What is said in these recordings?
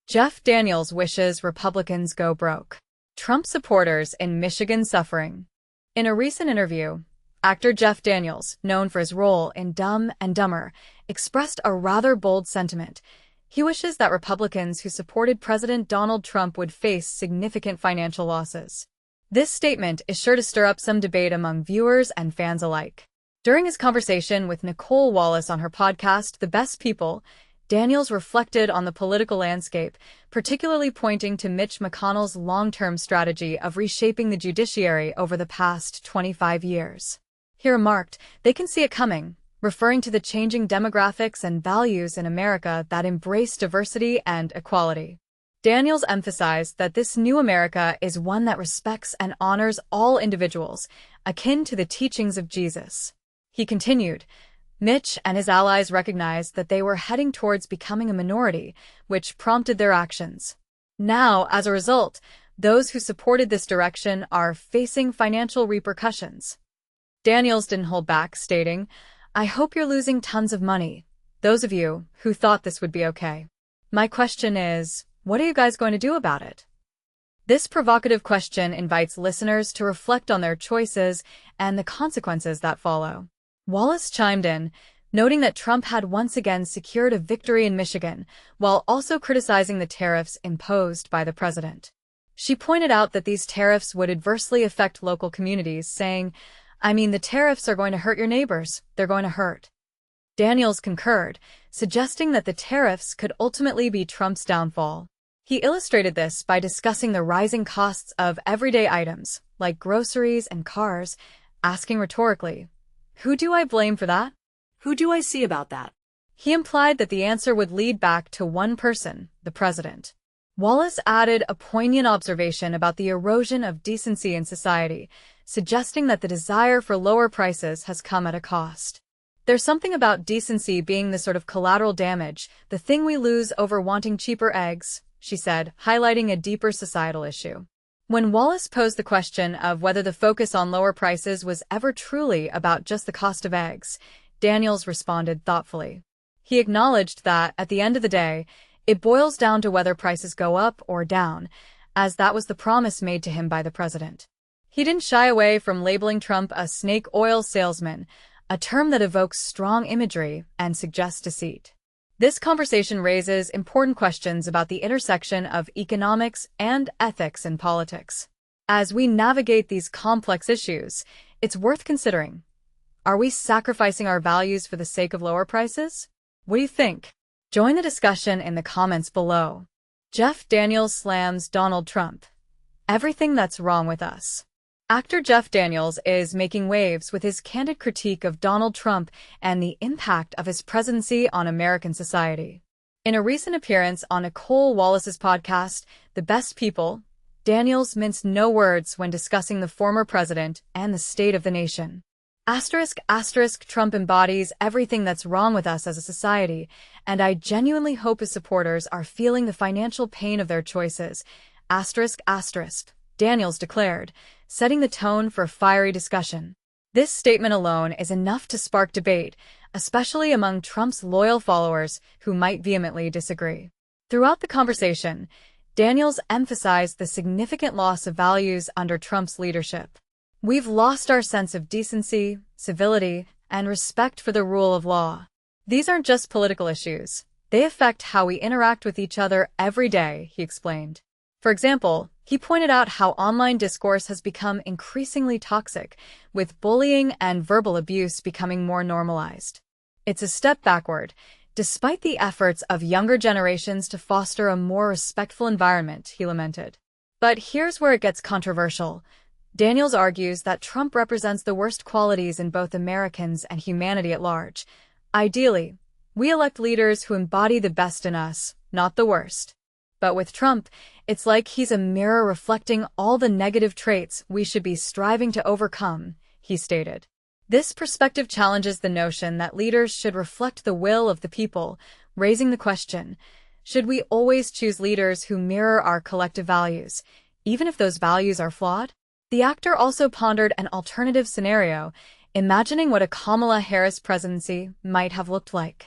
Jeff Daniels wishes Republicans go broke. Trump supporters in Michigan suffering. In a recent interview, actor Jeff Daniels, known for his role in Dumb and Dumber, expressed a rather bold sentiment. He wishes that Republicans who supported President Donald Trump would face significant financial losses. This statement is sure to stir up some debate among viewers and fans alike. During his conversation with Nicolle Wallace on her podcast, The Best People, Daniels reflected on the political landscape, particularly pointing to Mitch McConnell's long-term strategy of reshaping the judiciary over the past 25 years. He remarked, "They can see it coming," referring to the changing demographics and values in America that embrace diversity and equality. Daniels emphasized that this new America is one that respects and honors all individuals, akin to the teachings of Jesus. He continued, Mitch and his allies recognized that they were heading towards becoming a minority, which prompted their actions. Now, as a result, those who supported this direction are facing financial repercussions. Daniels didn't hold back, stating, "I hope you're losing tons of money, those of you who thought this would be okay. My question is, what are you guys going to do about it?" This provocative question invites listeners to reflect on their choices and the consequences that follow. Wallace chimed in, noting that Trump had once again secured a victory in Michigan, while also criticizing the tariffs imposed by the president. She pointed out that these tariffs would adversely affect local communities, saying, the tariffs are going to hurt your neighbors, they're going to hurt." Daniels concurred, suggesting that the tariffs could ultimately be Trump's downfall. He illustrated this by discussing the rising costs of everyday items, like groceries and cars, asking rhetorically, "Who do I blame for that? Who do I see about that?" He implied that the answer would lead back to one person, the president. Wallace added a poignant observation about the erosion of decency in society, suggesting that the desire for lower prices has come at a cost. "There's something about decency being the sort of collateral damage, the thing we lose over wanting cheaper eggs," she said, highlighting a deeper societal issue. When Wallace posed the question of whether the focus on lower prices was ever truly about just the cost of eggs, Daniels responded thoughtfully. He acknowledged that, at the end of the day, it boils down to whether prices go up or down, as that was the promise made to him by the president. He didn't shy away from labeling Trump a snake oil salesman, a term that evokes strong imagery and suggests deceit. This conversation raises important questions about the intersection of economics and ethics in politics. As we navigate these complex issues, it's worth considering. Are we sacrificing our values for the sake of lower prices? What do you think? Join the discussion in the comments below. Jeff Daniels slams Donald Trump. Everything that's wrong with us. Actor Jeff Daniels is making waves with his candid critique of Donald Trump and the impact of his presidency on American society. In a recent appearance on Nicolle Wallace's podcast, The Best People, Daniels minced no words when discussing the former president and the state of the nation. Trump embodies everything that's wrong with us as a society, and I genuinely hope his supporters are feeling the financial pain of their choices. Daniels declared, setting the tone for a fiery discussion. This statement alone is enough to spark debate, especially among Trump's loyal followers who might vehemently disagree. Throughout the conversation, Daniels emphasized the significant loss of values under Trump's leadership. "We've lost our sense of decency, civility, and respect for the rule of law. These aren't just political issues. They affect how we interact with each other every day," he explained. For example, he pointed out how online discourse has become increasingly toxic, with bullying and verbal abuse becoming more normalized. "It's a step backward, despite the efforts of younger generations to foster a more respectful environment," he lamented. But here's where it gets controversial. Daniels argues that Trump represents the worst qualities in both Americans and humanity at large. Ideally, we elect leaders who embody the best in us, not the worst. But with Trump, it's like he's a mirror reflecting all the negative traits we should be striving to overcome, he stated. This perspective challenges the notion that leaders should reflect the will of the people, raising the question, should we always choose leaders who mirror our collective values, even if those values are flawed? The actor also pondered an alternative scenario, imagining what a Kamala Harris presidency might have looked like.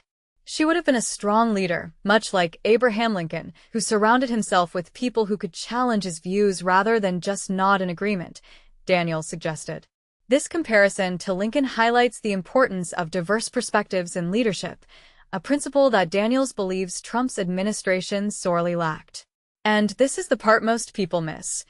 She would have been a strong leader, much like Abraham Lincoln, who surrounded himself with people who could challenge his views rather than just nod in agreement, Daniels suggested. This comparison to Lincoln highlights the importance of diverse perspectives in leadership, a principle that Daniels believes Trump's administration sorely lacked. And this is the part most people miss.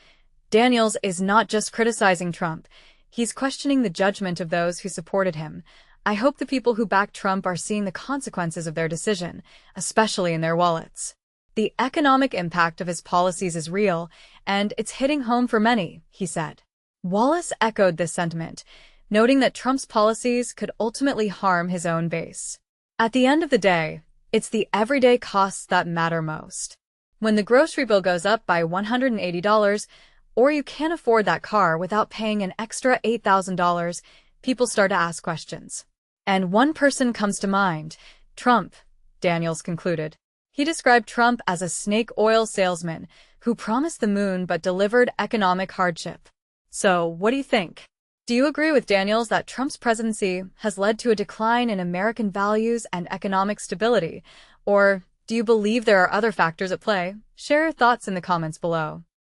Daniels is not just criticizing Trump, he's questioning the judgment of those who supported him. I hope the people who backed Trump are seeing the consequences of their decision, especially in their wallets. The economic impact of his policies is real, and it's hitting home for many, he said. Wallace echoed this sentiment, noting that Trump's policies could ultimately harm his own base. At the end of the day, it's the everyday costs that matter most. When the grocery bill goes up by $180, or you can't afford that car without paying an extra $8,000, people start to ask questions. And one person comes to mind, Trump, Daniels concluded. He described Trump as a snake oil salesman who promised the moon but delivered economic hardship. So, what do you think? Do you agree with Daniels that Trump's presidency has led to a decline in American values and economic stability? Or do you believe there are other factors at play? Share your thoughts in the comments below.